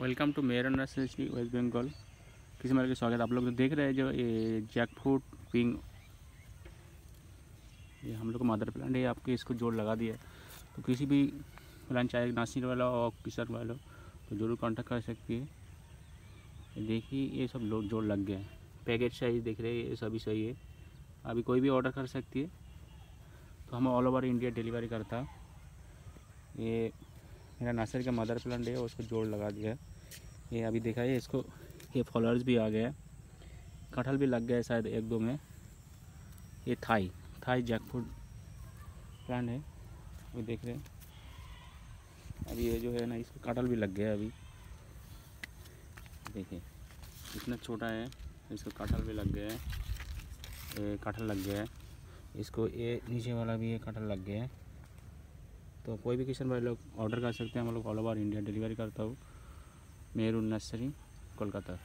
Welcome to Mayer nursery West Bengal. किसी मेरे के स्वागत। आप लोग तो देख रहे हैं जो ये जैकफ्रूट पिंग, ये हम लोग का मदर प्लांट है। आपके इसको जोड़ लगा दिया, तो किसी भी प्लांट चाहे नासिर वाला और किसर वाला तो ज़रूर कांटेक्ट कर सकती है। ये देखिए ये सब लोग जोड़ लग गए हैं। पैकेज साइज देख रहे हैं, ये सभी सही है। अभी कोई भी ऑर्डर कर सकती है, तो हम ऑल ओवर इंडिया डिलीवरी करता। ये मेरा नर्सरी का मदर प्लांट है, उसको जोड़ लगा दिया। ये अभी देखा है इसको, ये फॉलोअर्स भी आ गया, कटहल भी लग गया है शायद एक दो में। ये थाई जैकफ्रूट प्लांट है, अभी देख रहे हैं। अभी ये जो है ना, इसको कटहल भी लग गया है। अभी देखिए इतना छोटा है, इसको कटहल भी लग गया है। ये कटहल लग गया है इसको, ये नीचे वाला भी ये कटहल लग गया है। तो कोई भी किसान भाई लोग ऑर्डर कर सकते हैं, हम लोग ऑल ओवर इंडिया डिलीवरी करता हूँ। Maroon nursery, Kolkata.